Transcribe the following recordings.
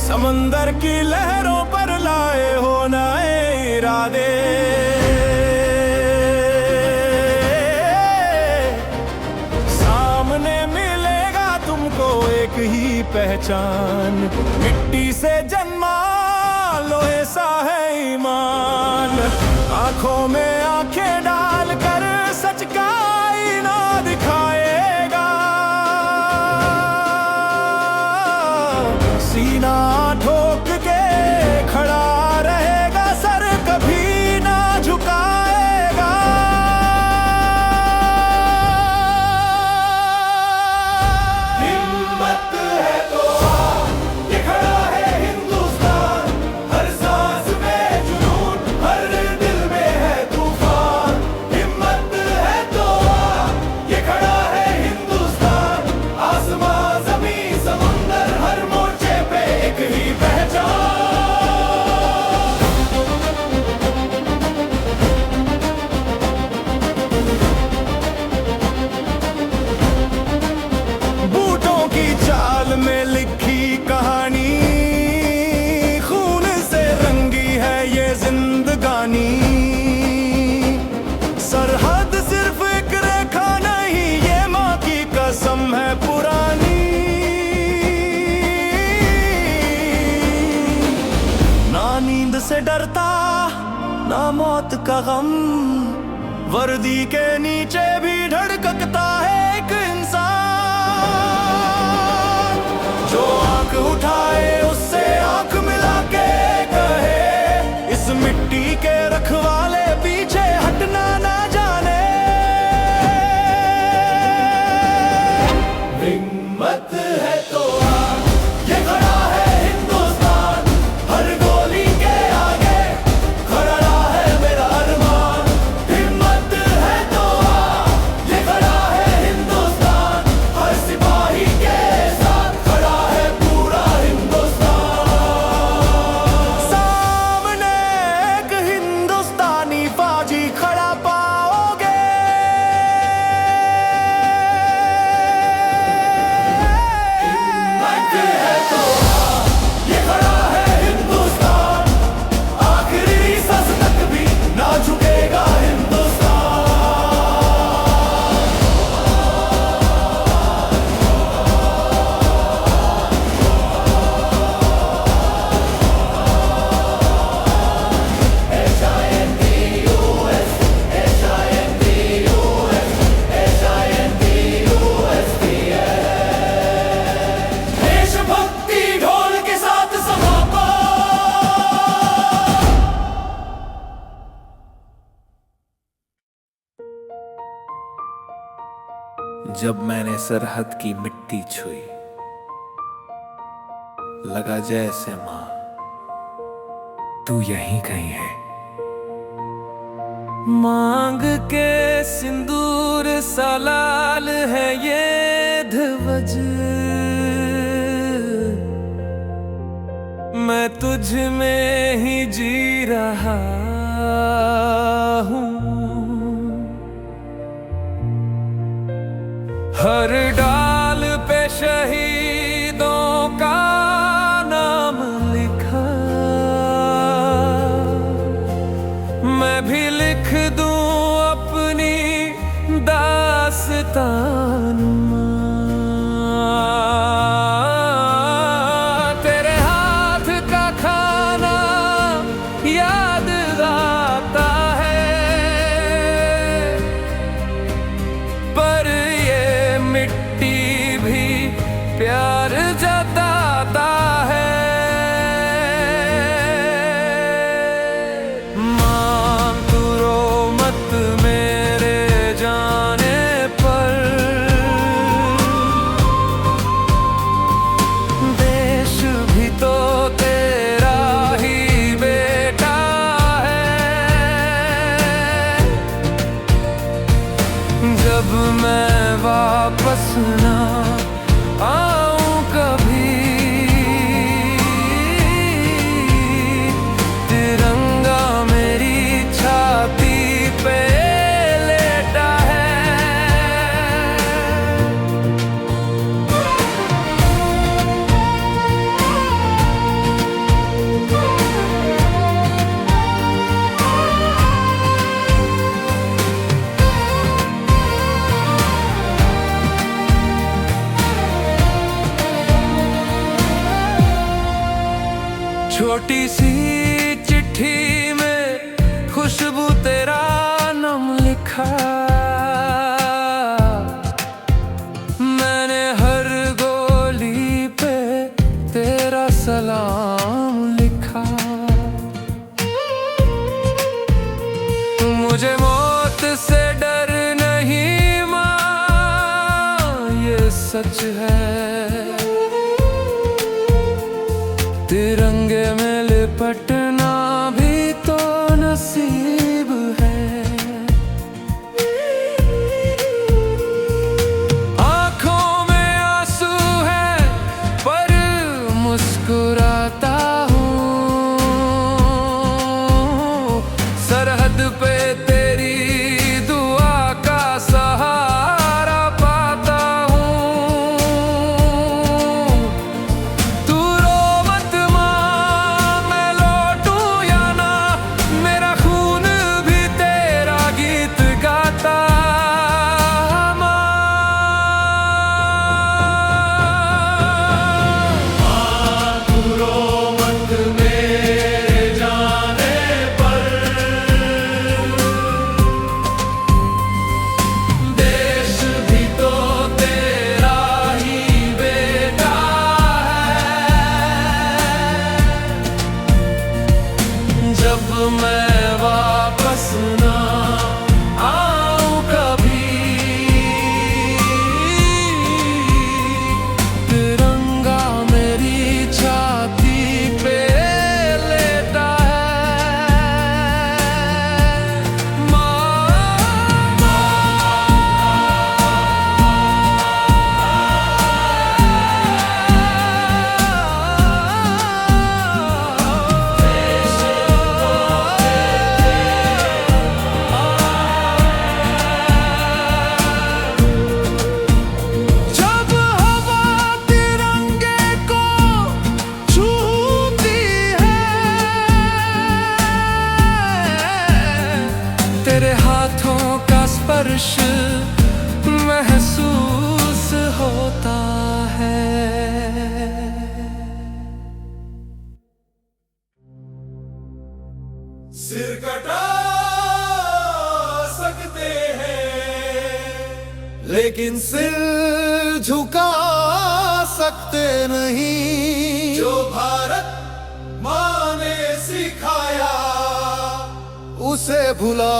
समंदर की लहरों पर लाए हो नए इरादे। सामने मिलेगा तुमको एक ही पहचान, मिट्टी से जन्मा लोहे सा है ईमान। आंखों में आंखें डाल कर सच का आईना दिखाएगा, सीना ठोक के खड़ा रहेगा, सर कभी ना झुकाएगा। हिम्मत है तो ये खड़ा है हिंदुस्तान, हर सांस में जुनून, हर दिल में है तूफान। हिम्मत है तो ये खड़ा है हिंदुस्तान, आसमां जमीन समुंदर हर मोर्चे पे एक ही पहचान। बूटों की चाल में लिखी कहानी, खून से रंगी है ये जिंदगानी। सरहद सिर्फ एक रेखा नहीं, ये माँ की कसम है पुरानी। ना नींद से डरता ना मौत का गम, वर्दी के नीचे भी धड़कता है एक इंसान। जो आंख उठाए उससे आंख मिला के कहे, इस मिट्टी के रखवाले पीछे हटना ना जाने। हिम्मत है तो ये खड़ा है हिंदुस्तान, हर गोली के आगे खड़ा है मेरा अरमान। हिम्मत है तो ये खड़ा है हिंदुस्तान, हर सिपाही के साथ खड़ा है पूरा हिंदुस्तान। सामने एक हिंदुस्तानी फौजी खड़ा पाओगे, हिम्मत है तो ये खड़ा है हिंदुस्तान, आखिरी सांस तक भी ना झुकेगा हिंदुस्तान। देशभक्ति ढोल के साथ समापन। जब मैंने सरहद की मिट्टी छुई, लगा जैसे माँ तू यहीं कहीं है। मांग के सिंदूर सा लाल है ये ध्वज, मैं तुझ में ही जी रहा हूँ। हर डाल पे शहीदों का नाम लिखा, मैं भी लिख दूं अपनी दास्तान। तेरे हाथ का खाना याद आता है, पर ये मिट्टी छोटी सी चिट्ठी में खुशबू तेरा नाम लिखा, मैंने हर गोली पे तेरा सलाम लिखा। मुझे मौत से डर नहीं माँ, ये सच है। तिरंगे में लिपटना भी तो नसीब है। आंखों में आंसू है पर मुस्कुराता हूँ, सरहद पे तेरी दुआ का सहारा पाता हूँ। तू रो मत माँ, मैं लौटूं या ना, मेरा खून भी तेरा गीत गाता। जब मैं वापस ना आऊं कभी, तिरंगा मेरी छाती पे लेटा है। जब हवा तिरंगे को छूती है, तेरे हाथों का स्पर्श महसूस होता है। सिर कटा सकते हैं लेकिन सिर झुका सकते नहीं। जो भारत माँ ने सिखाया उसे भुला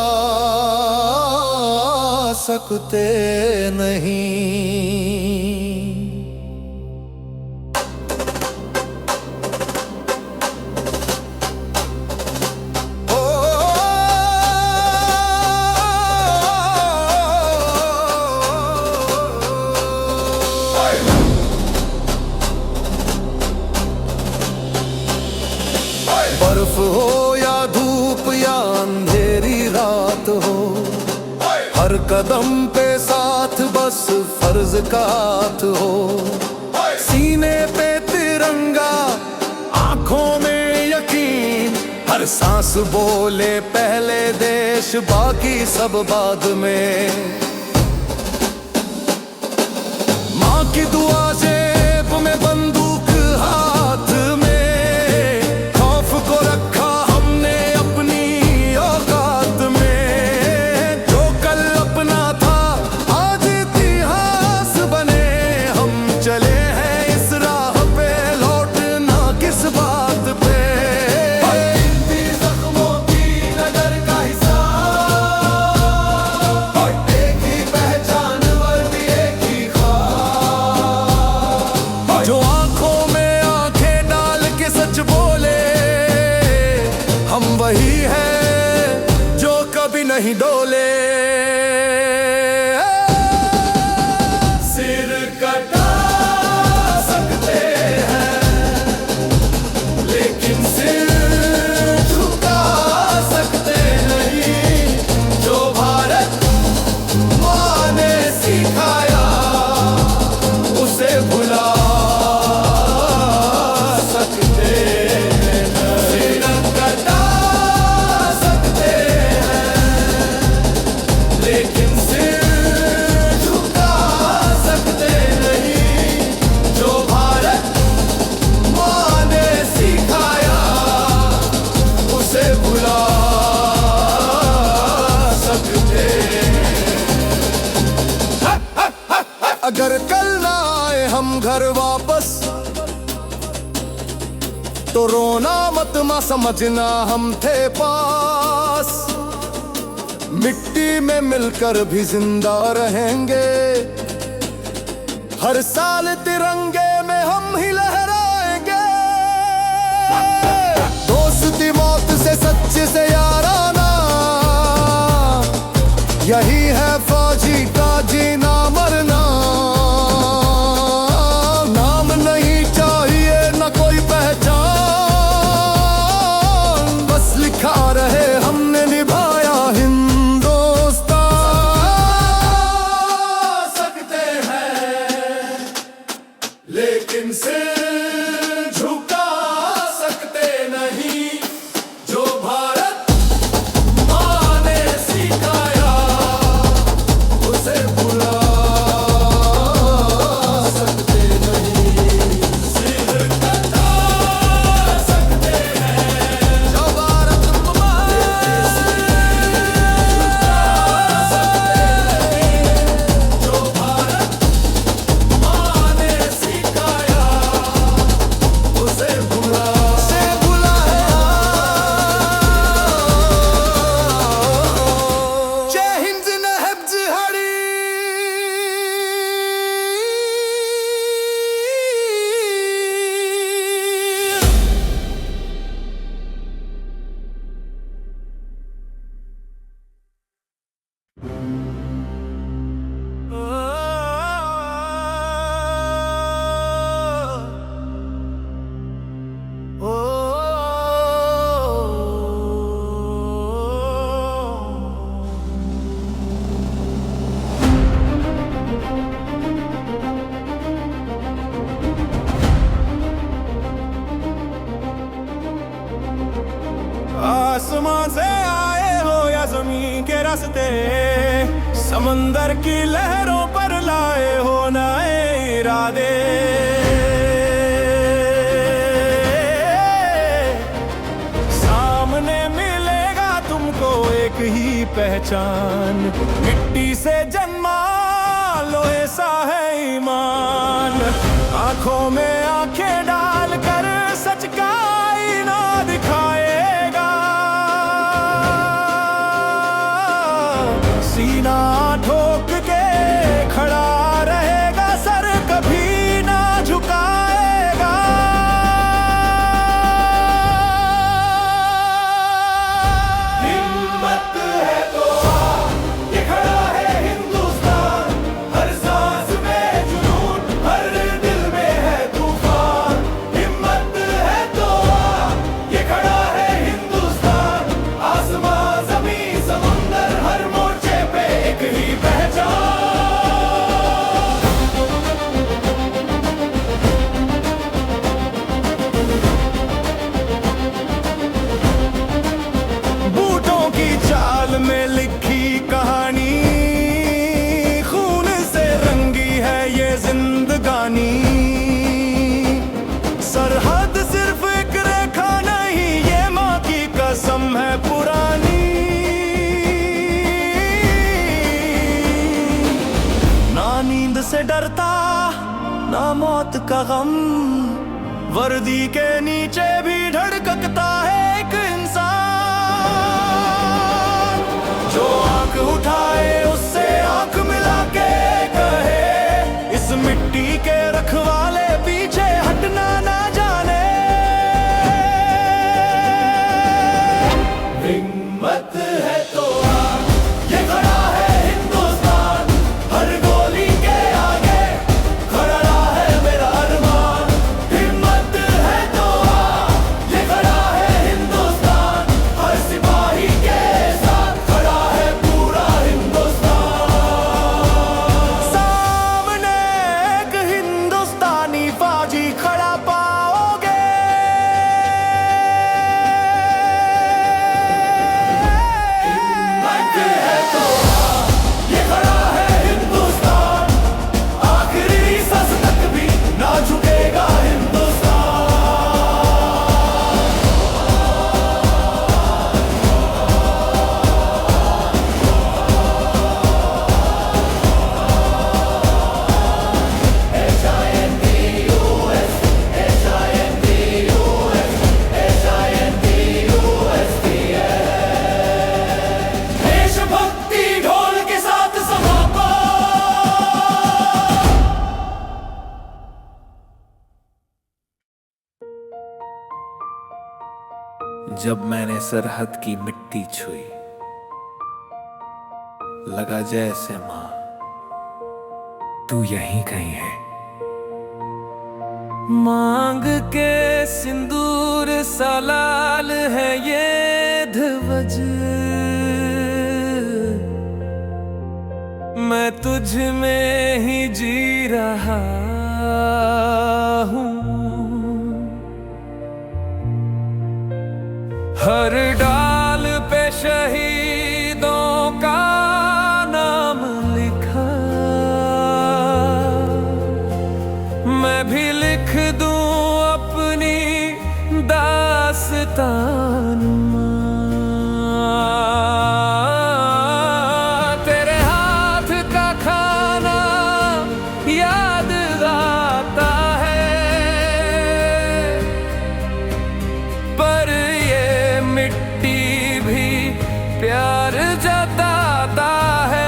सकते नहीं। बर्फ हो या धूप या अंधेरी रात हो, हर कदम पे साथ बस फर्ज का हाथ हो। सीने पे तिरंगा, आंखों में यकीन, हर सांस बोले पहले देश बाकी सब बाद में। माँ की दुआ जेब में बंदूक हाथ में, जो आंखों में आंखें डाल के सच बोले, हम वही है जो कभी नहीं डोले। सिर कटा सकते हैं लेकिन सिर झुका सकते नहीं। जो भारत माँ ने सिखाया उसे भुला हम घर वापस, तो रोना मत मा समझना हम थे पास। मिट्टी में मिलकर भी जिंदा रहेंगे, हर साल तिरंगे में हम ही लहराएंगे। दोस्ती मौत से सच्चे से याराना, यही है फौजी का जीना मरना। नाम नहीं चाहिए न कोई पहचान, बस लिखा रहे हमने निभाया हिंदुस्तान। सकते हैं लेकिन सिर झुका सकते नहीं, जो भारत माँ ने सिखाया उसे भुला सकते नहीं। सिर कटा सकते हैं, जो भारत माँ ने जो भारत माँ ने सिखाया उसे भुला है। जय हिंद नहब्ज हड़ी। आसमां से आए हो या जमीन के रास्ते, समंदर की लहरों पर लाए हो नए इरादे। सामने मिलेगा तुमको एक ही पहचान, मिट्टी से जन्मा लोहे सा है ईमान। आंखों में आंखें डालकर सच का आईना दिखाएगा, सीना ठोक के खड़ा रहेगा, सर कभी ना झुकाएगा। हिम्मत है तो ये खड़ा है हिंदुस्तान, हर सांस में जुनून, हर दिल में है तूफान। हिम्मत है तो ये खड़ा है हिंदुस्तान, आसमां जमीन समुंदर हर मोर्चे पे एक ही पहचान। बूटों की चाल में लिखी कहानी, खून से रंगी है ये जिंदगानी। सरहद सिर्फ एक रेखा नहीं, ये माँ की कसम है पुरानी। ना नींद से डरता ना मौत का गम, वर्दी के नीचे भी धड़कता है एक इंसान। जो आंख उठाए उससे आंख मिला के कहे, इस मिट्टी के रखवाले पीछे हटना ना जाने। हिम्मत है तो ये खड़ा है हिंदुस्तान, हर गोली के आगे खड़ा है मेरा अरमान। हिम्मत है तो ये खड़ा है जब मैंने सरहद की मिट्टी छुई, लगा जैसे माँ तू यहीं कहीं है। मांग के सिंदूर सा लाल है ये ध्वज, मैं तुझ में ही जी रहा हूँ। हर डाल पे शहीदों का नाम लिखा, मैं भी लिख दूं अपनी दास्तान। तेरे हाथ का खाना याद आता है, पर ये मिट्टी भी प्यार जताता है।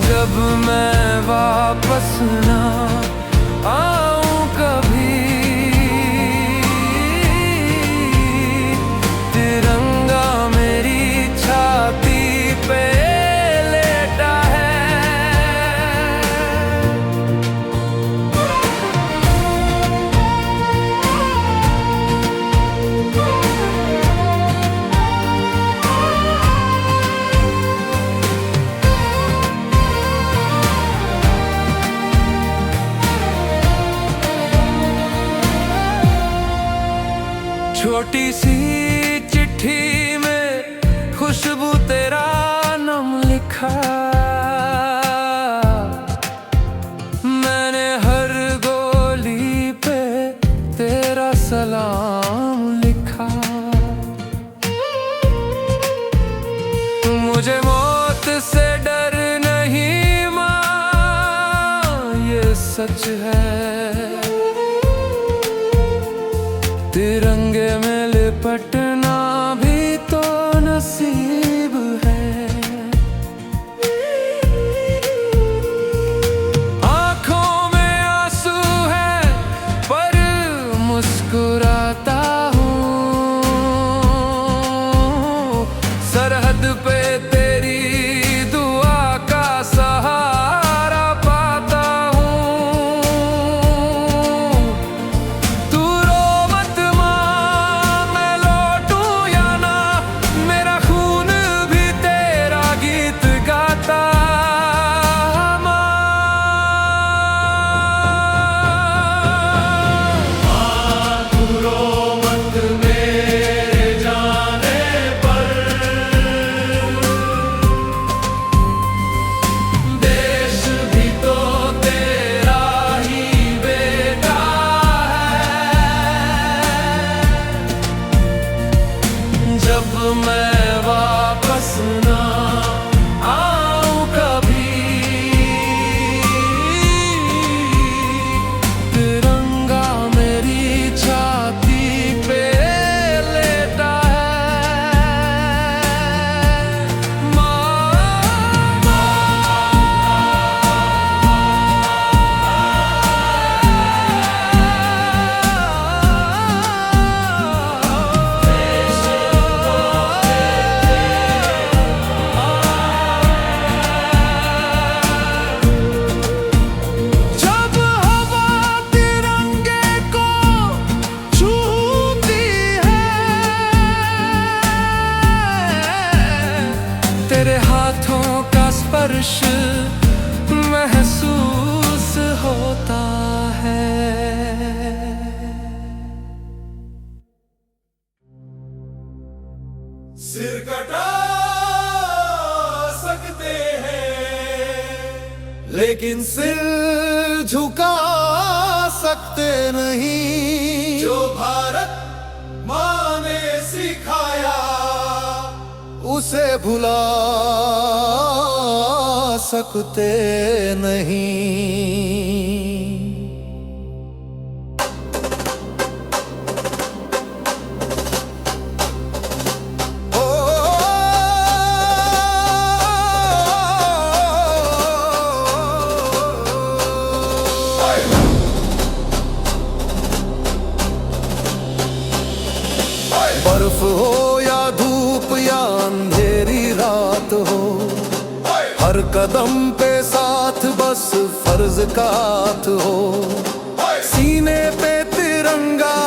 जब मैं वापस ना आऊं कभी, तिरंगा मेरी छाती पे लेटा है। छोटी सी चिट्ठी में खुशबू तेरा नाम लिखा, मैंने हर गोली पे तेरा सलाम लिखा। मुझे मौत से डर नहीं माँ, ये सच है। तिरंगे में लिपटना भी तो नसीब है। आंखों में आंसू है पर मुस्कुराता हूँ, सरहद पे तेरी दुआ का सहारा पाता हूँ। जब मैं वापस ना आऊं कभी, तिरंगा मेरी छाती पे लेटा है। तेरे हाथों का स्पर्श महसूस होता है। सिर कटा सकते हैं लेकिन सिर झुका सकते नहीं। जो भारत माँ ने सिखाया उसे भुला सकते नहीं। बर्फ हो या धूप या अंधेरी रात हो, हर कदम पे साथ बस फर्ज का हाथ हो। सीने पे तिरंगा,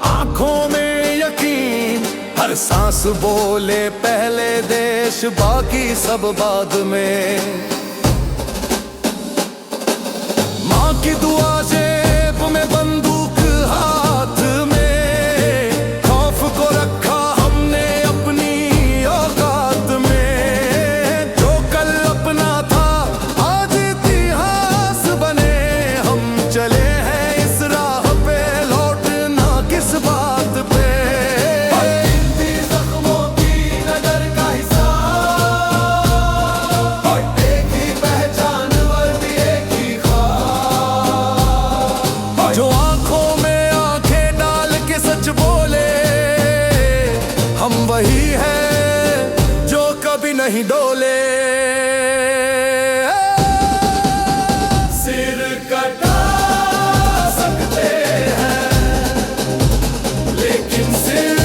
आंखों में यकीन, हर सांस बोले पहले देश बाकी सब बाद में। माँ की दुआ जेब में, बंदूक हाथ में, जो आंखों में आंखें डाल के सच बोले, हम वही है जो कभी नहीं डोले। सिर कटा सकते हैं लेकिन सिर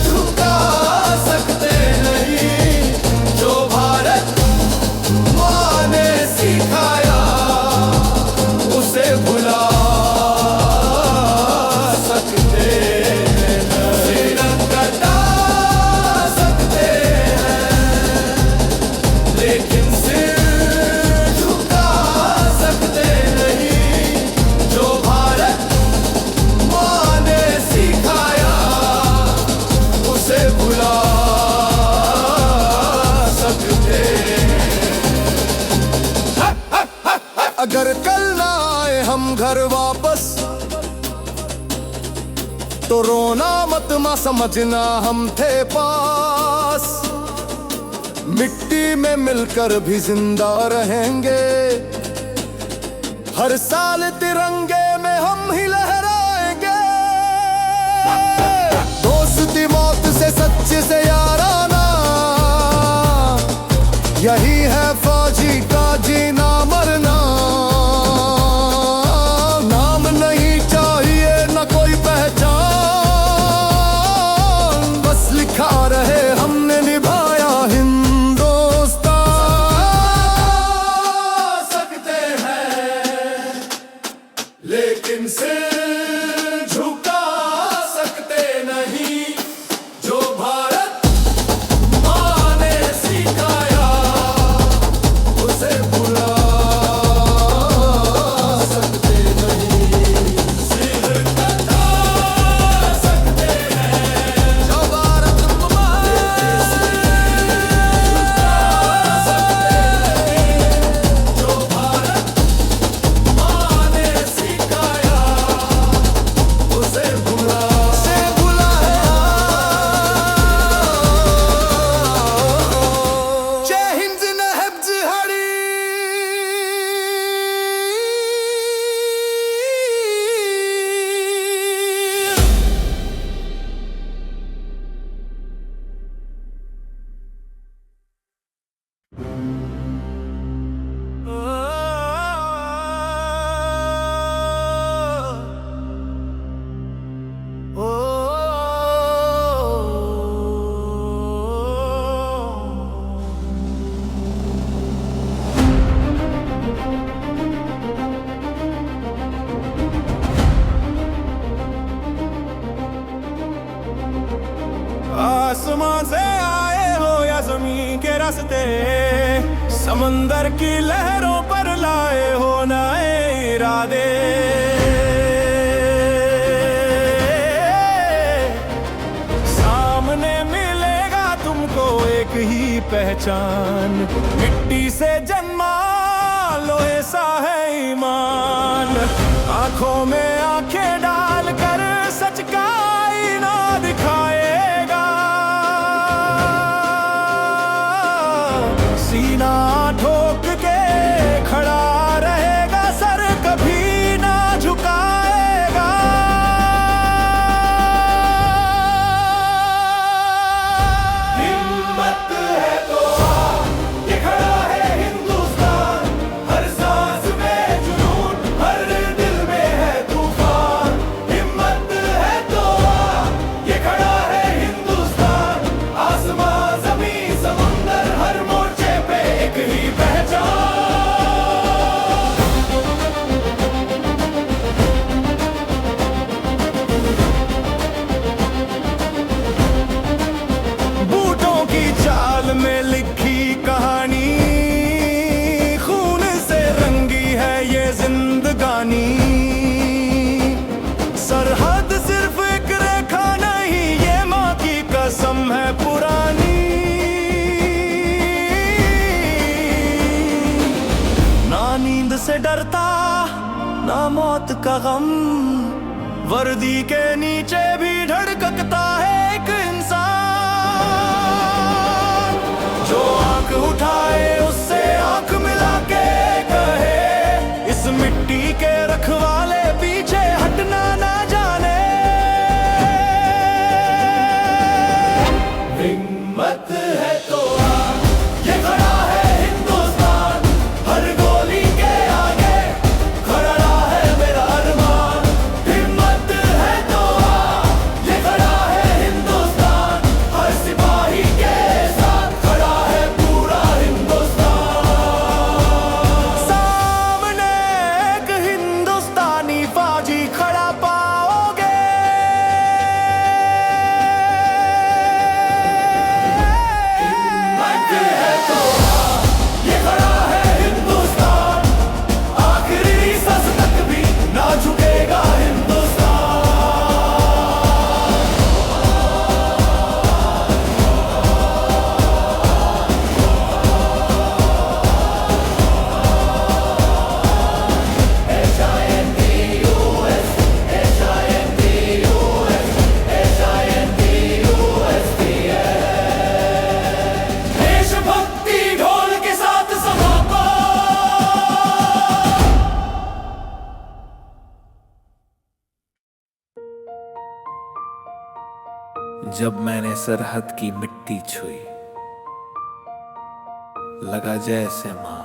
झुका सकते नहीं। जो भारत माँ ने सिखाया उसे भुला अगर कल ना आए हम घर वापस तो रोना मत मां, समझना हम थे पास। मिट्टी में मिलकर भी जिंदा रहेंगे, हर साल तिरंगे में हम ही लहराएंगे। दोस्ती मौत से, सच्चे से याराना, यही है फौजी का जीना मरना। नाम नहीं चाहिए न कोई पहचान, बस लिखा रहे हमने निभाया हिंदुस्तान। सकते हैं लेकिन सिर झुका सकते नहीं। जो भारत माँ ने सिखाया उसे भुला सकते नहीं। सिर कटा सकते हैं जो भारत माँ ने सिखाया, जो भारत माँ ने सिखाया उसे भुला जय हिंद नहब्ज हड़ी। आसमान से आए हो या जमीन के रास्ते, समंदर की लहरों पर लाए हो नए इरादे। सामने मिलेगा तुमको एक ही पहचान, मिट्टी से जन्मा लोहे सा है ईमान। आंखों में आंखें डालकर सच का आईना दिखाएगा, सीना ठोक के खड़ा रहेगा, सर कभी ना झुकाएगा। हिम्मत है तो ये खड़ा है हिंदुस्तान, हर सांस में जुनून, हर दिल में है तूफान। हिम्मत है तो ये खड़ा है हिंदुस्तान, आसमां जमीन समुंदर, हर मोर्चे पे एक ही पहचान। बूटों की चाल में लिखी कहानी, खून से रंगी है ये जिंदगानी। सरहद सिर्फ एक रेखा नहीं, ये माँ की कसम है पुरानी। ना नींद से डरता, ना मौत का गम, वर्दी के नीचे भी धड़कता है एक इंसान। जो आंख उठाए उससे आंख मिला के कहे, इस मिट्टी के रखवाले पीछे हटना ना जाने। हिम्मत है तो ये खड़ा है हिंदुस्तान, हर गोली के आगे खड़ा है मेरा अरमान। हिम्मत है तो ये खड़ा है हिंदुस्तान, हर सिपाही के साथ खड़ा है पूरा हिंदुस्तान। सामने एक हिंदुस्तानी फौजी खड़ा पाओगे, हिम्मत है तो ये खड़ा है हिंदुस्तान, आखिरी सांस तक भी ना झुकेगा हिंदुस्तान। देशभक्ति ढोल के साथ सभा को। जब मैंने सरहद की मिट्टी छुई, लगा जैसे मां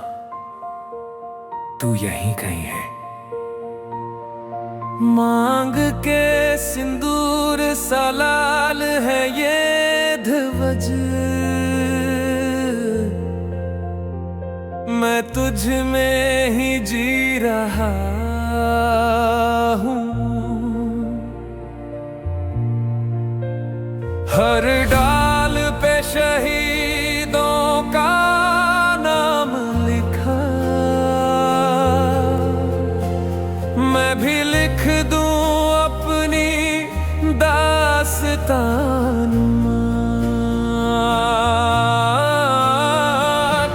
तू यहीं कहीं है। मांग के सिंदूर सा लाल है ये ध्वज, मैं तुझ में ही जी रहा हूँ। हर डाल पे शहीदों का नाम लिखा, मैं भी लिख दूं अपनी दास्तान।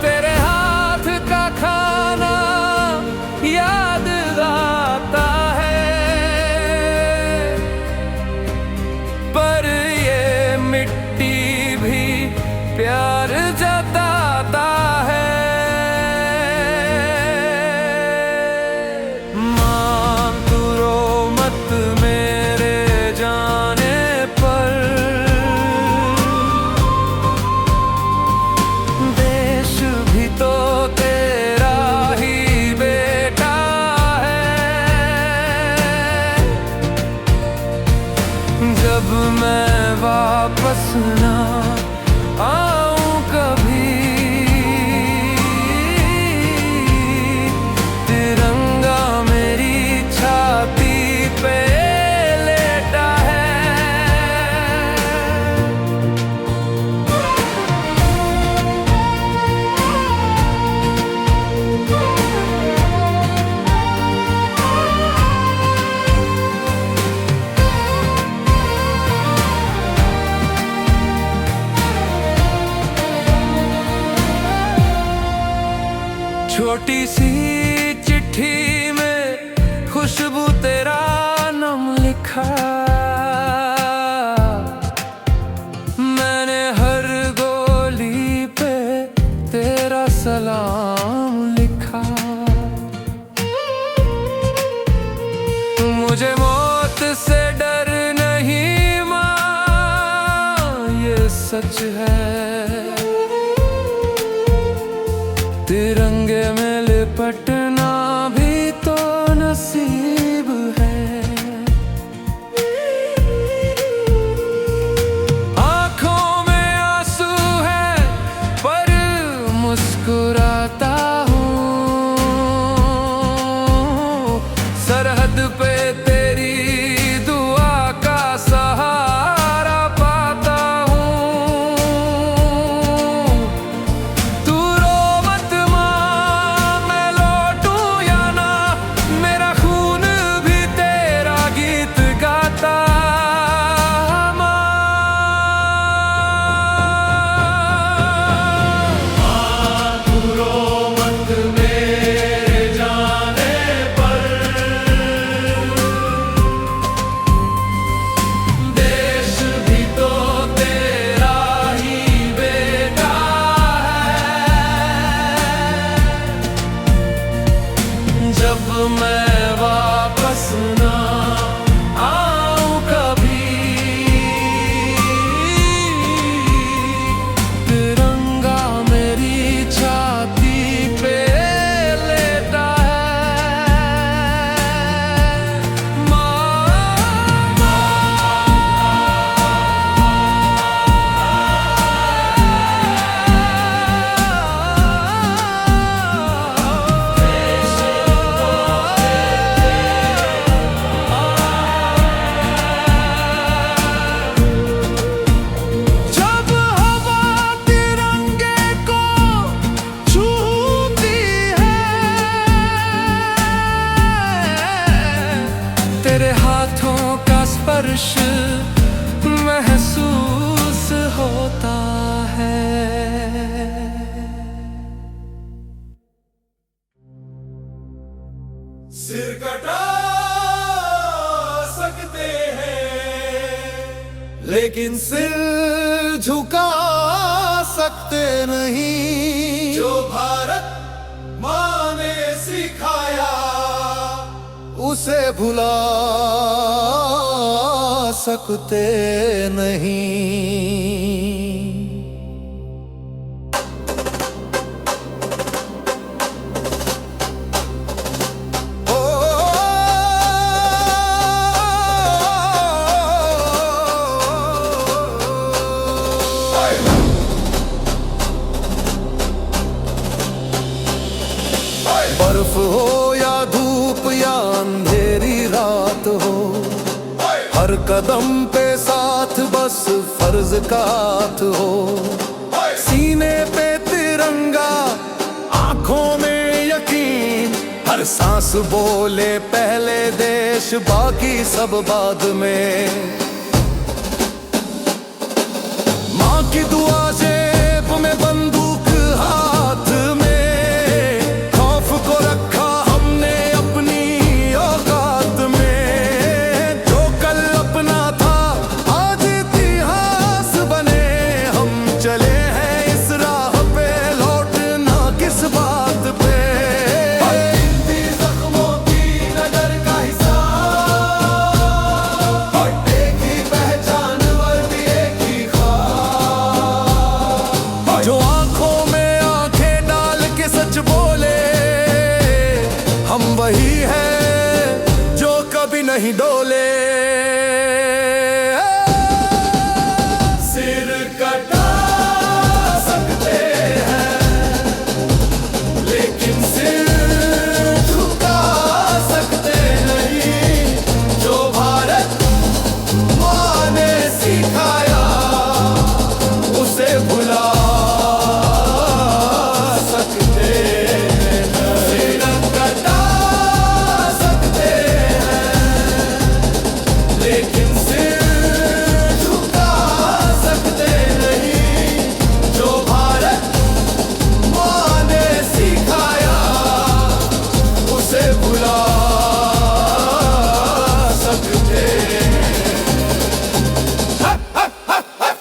तेरे हाथ का खाना याद आता है, पर ये मिट्टी भी प्यार जताता है। मां तू रो मत मेरे जाने पर, देश भी तो तेरा ही बेटा है। जब मैं वापस ना आऊं कभी, तिरंगा मेरी छाती पे लेटा है। छोटी सी चिट्ठी में खुशबू तेरा नाम लिखा, मैंने हर गोली पे तेरा सलाम सच है। तिरंगे में लिपटना भी तो नसीब है। आंखों में आंसू है पर मुस्कुराता हूँ। सरहद पे तेरी दुआ का सहारा पाता हूँ। तू रो मत माँ, मैं लौटूं या ना, मेरा खून भी तेरा गीत गाता। जब मैं वापस ना आऊं कभी, तिरंगा मेरी छाती पे लेटा है। तेरे हाथों का स्पर्श महसूस होता है। सिर कटा सकते हैं लेकिन सिर झुका सकते नहीं। जो भारत माँ ने सिखाया उसे भुला सकते नहीं। बर्फ हो या धूप या अंधेरी रात हो, हर कदम पे साथ बस फर्ज का हाथ हो। सीने पे तिरंगा, आंखों में यकीन, हर सांस बोले पहले देश बाकी सब बाद में। माँ की दुआ जेब में बंदूक हाथ में, जो आंखों में आंखें डाल के सच बोले, हम वही हैं जो कभी नहीं डोले। सिर कटा सकते हैं लेकिन सिर झुका सकते नहीं। जो भारत माँ ने सिखाया उसे भुला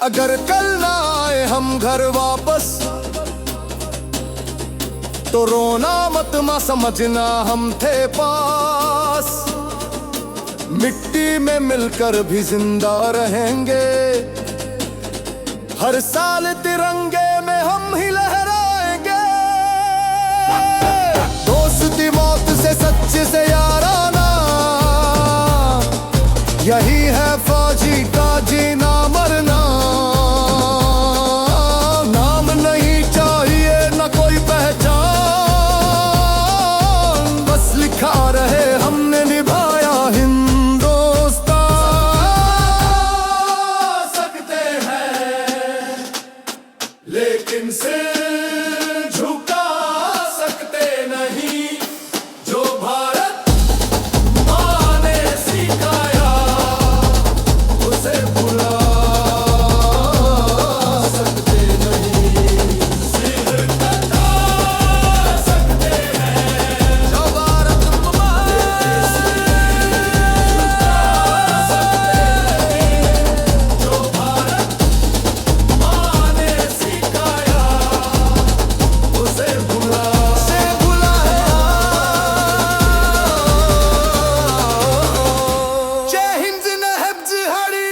अगर कल आए हम घर वापस तो रोना मत मा, समझना हम थे पास। मिट्टी में मिलकर भी जिंदा रहेंगे, हर साल तिरंगे में हम ही लहराएंगे। दोस्ती मौत से सच्चे से याराना, यही है फौजी का जीना मरना। नाम नहीं चाहिए न कोई पहचान, बस लिखा रहे हमने निभाया हिंदुस्तान। सकते हैं लेकिन सिर झुका सकते नहीं, जो भारत माँ ने सिखाया उसे भुला सकते नहीं। सिर कटा सकते हैं, जो भारत माँ ने जो भारत माँ ने सिखाया उसे भुला जय हिंद नहब्ज हरी।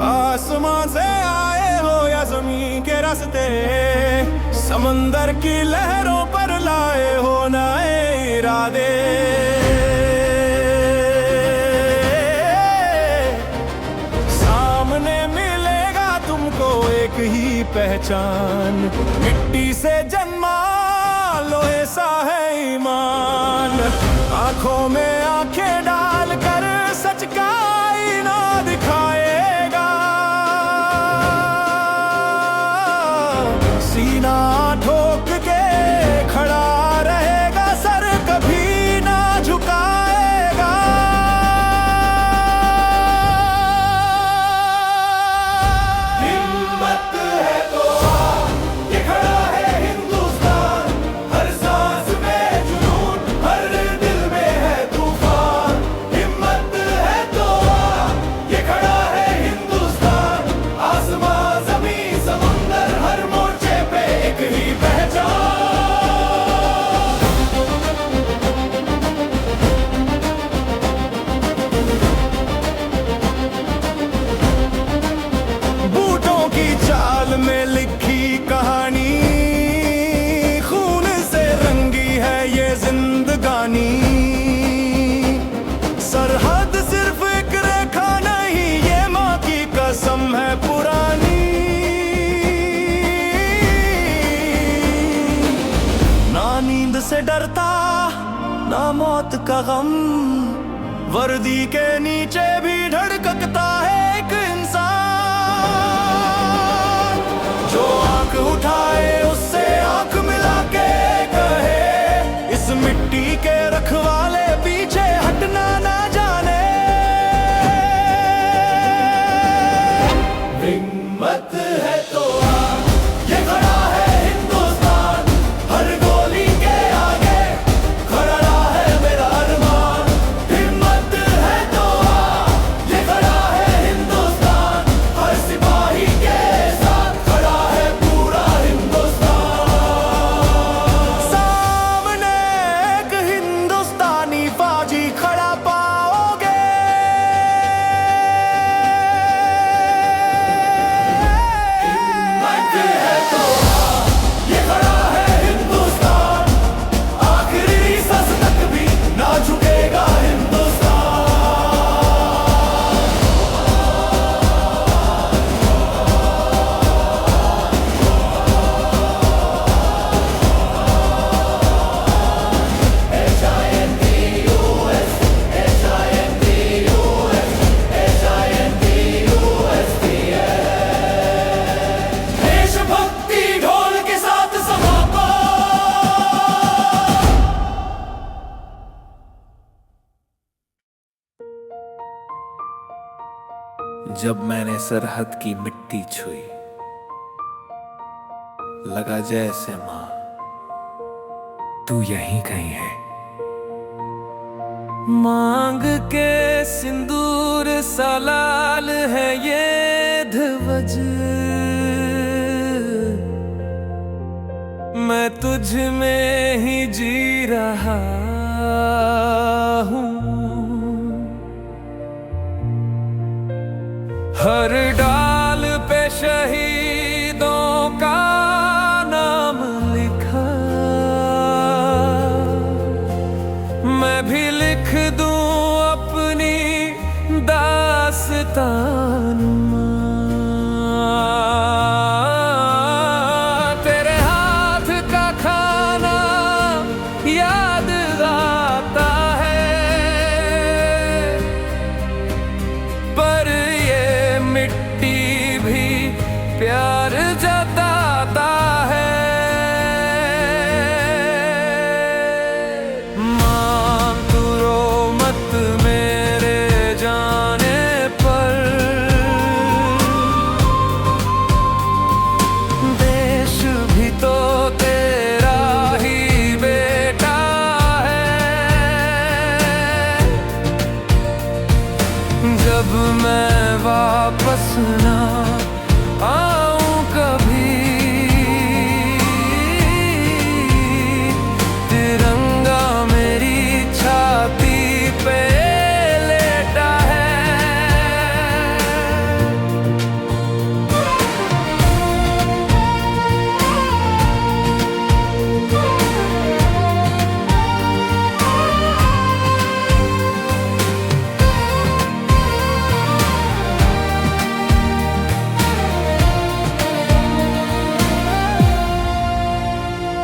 आसमान से आए हो या जमीन के रास्ते, समंदर की लहरों पर लाए हो नए इरादे। सामने मिलेगा तुमको एक ही पहचान, मिट्टी से जन्मा लोहे सा है ईमान। आंखों में आंखें डालकर सच का आईना दिखाएगा, सीना ठोक के खड़ा रहेगा, सर कभी ना झुकाएगा। हिम्मत है तो ये खड़ा है हिंदुस्तान, हर सांस में जुनून, हर दिल में है तूफान। हिम्मत है तो ये खड़ा है हिंदुस्तान, आसमां जमीन समुंदर हर मोर्चे पे एक ही पहचान। बूटों की चाल में लिखी कहानी, खून से रंगी है ये जिंदगानी। सरहद सिर्फ एक रेखा नहीं, ये माँ की कसम है पुरानी। ना नींद से डरता ना मौत का गम, वर्दी के नीचे भी धड़कता है एक इंसान। जो आंख उठाए उससे आंख मिला के कहे, इस मिट्टी के रखवाले पीछे हटना ना जाने। हिम्मत है तो ये खड़ा है हिंदुस्तान, हर गोली के आगे खड़ा है मेरा अरमान। हिम्मत है तो ये खड़ा है जब मैंने सरहद की मिट्टी छुई, लगा जैसे माँ तू यहीं कहीं है। मांग के सिंदूर सा लाल है ये ध्वज, मैं तुझ में ही जी रहा हूँ। हर डाल पे शहीदों का नाम लिखा, मैं भी लिख दूं अपनी दास्तान। तेरे हाथ का खाना याद आता है, पर ये मिट्टी भी प्यार जताता है। मां तू रो मत मेरे जाने पर, देश भी तो तेरा ही बेटा है। जब मैं वापस ना आऊं कभी, तिरंगा मेरी छाती पे लेटा है।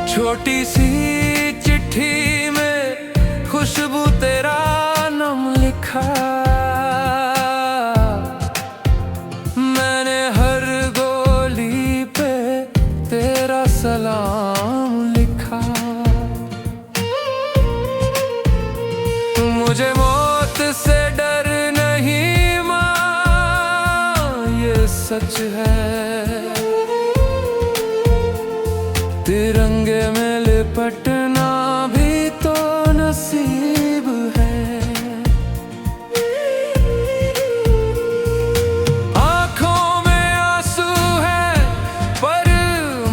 छोटी सी चिट्ठी में खुशबू तेरा नाम लिखा, मैंने हर गोली पे तेरा सलाम लिखा। मुझे मौत से डर नहीं माँ, ये सच है। तिरंगे में लिपटना भी तो नसीब है। आंखों में आंसू है पर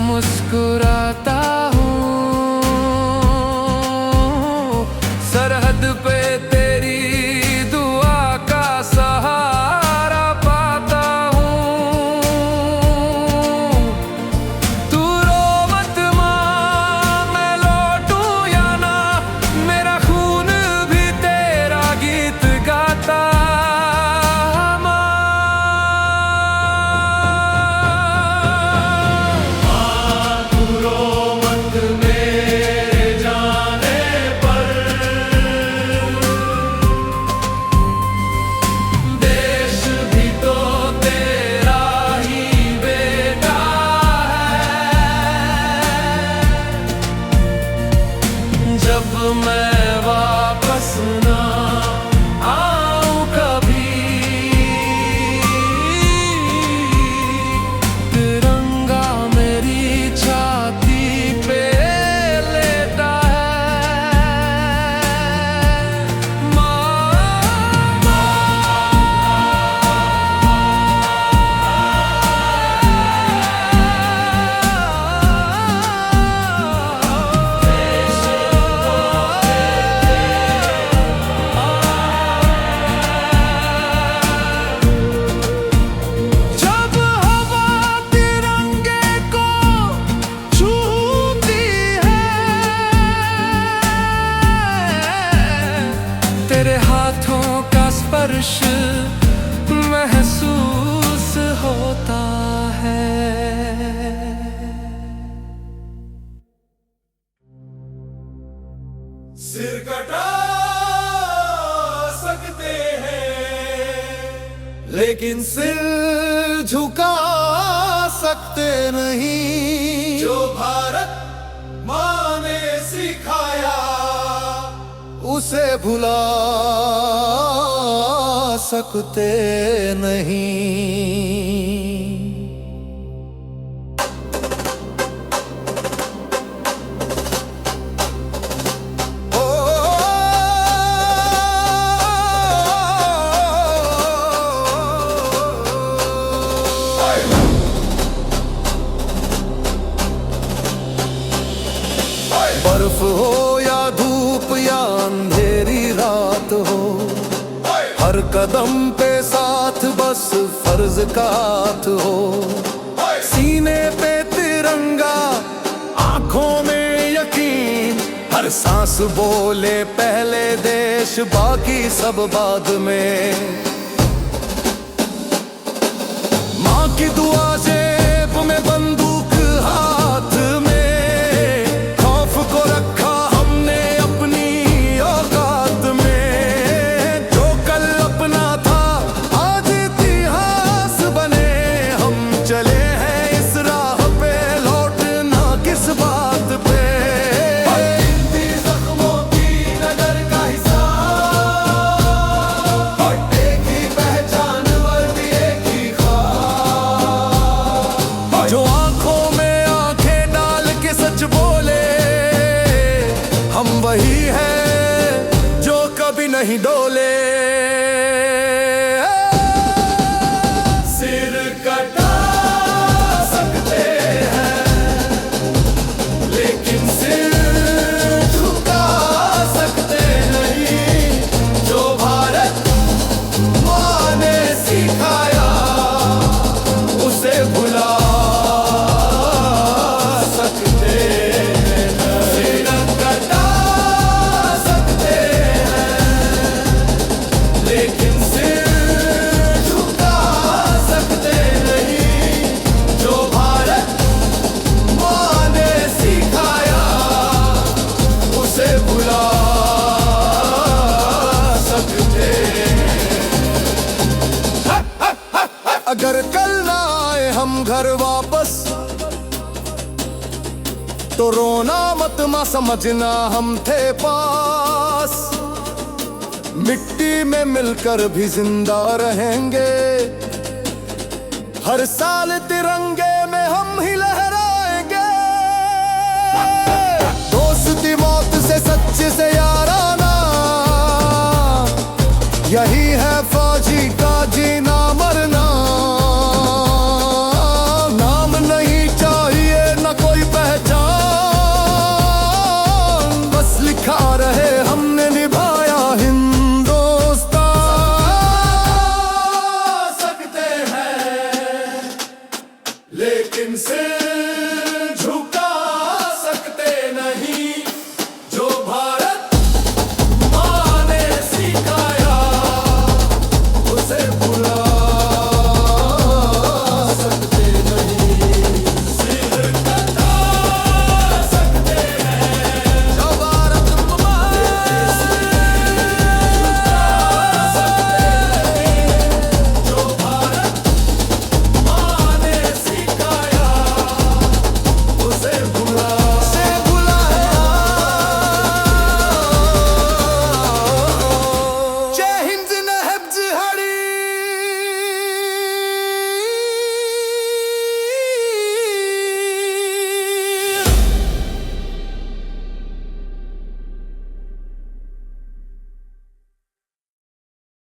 मुस्कुराता हूँ, सरहद पे तेरी दुआ का सहारा पाता हूँ। तू रो मत माँ, मैं लौटूं या ना, मेरा खून भी तेरा गीत गाता। देश भी तो तेरा ही बेटा है। जब मैं वापस ना आऊं कभी, तिरंगा मेरी छाती पे लेटा है। जब हवा तिरंगे को छूती है, तेरे हाथों का स्पर्श महसूस होता है। सिर कटा सकते हैं लेकिन सिर झुका सकते नहीं। जो भारत माँ ने सिखाया उसे भुला सकते नहीं। बर्फ हो या धूप या अंधेरी रात हो, हर कदम पे साथ बस फर्ज का हाथ हो। सीने पे तिरंगा, आंखों में यकीन, हर सांस बोले पहले देश बाकी सब बाद में। माँ की दुआ जेब में, बंदूक हाथ में, खौफ को रखा हमने अपनी औकात में। जो कल अपना था आज इतिहास बने, हम चले हैं इस राह पे, लौटना किस बात पे। गिनती जख्मों की नजर का हिसाब, एक ही पहचान वर्दी एक ही ख्वाब। जो आंखों में आंखें डाल के सच बोले, हम वही हैं जो कभी नहीं डोले। सिर कटा सकते हैं लेकिन सिर झुका सकते नहीं। जो भारत माँ ने सिखाया उसे भुला सकते हैं। सिर कटा सकते हैं लेकिन सिर झुका सकते नहीं। जो भारत माँ ने सिखाया उसे भुला सकते हैं। अगर कल ना आए हम घर वापस तो रोना मत, मां समझना हम थे पास। मिट्टी में मिलकर भी जिंदा रहेंगे, हर साल तिरंगे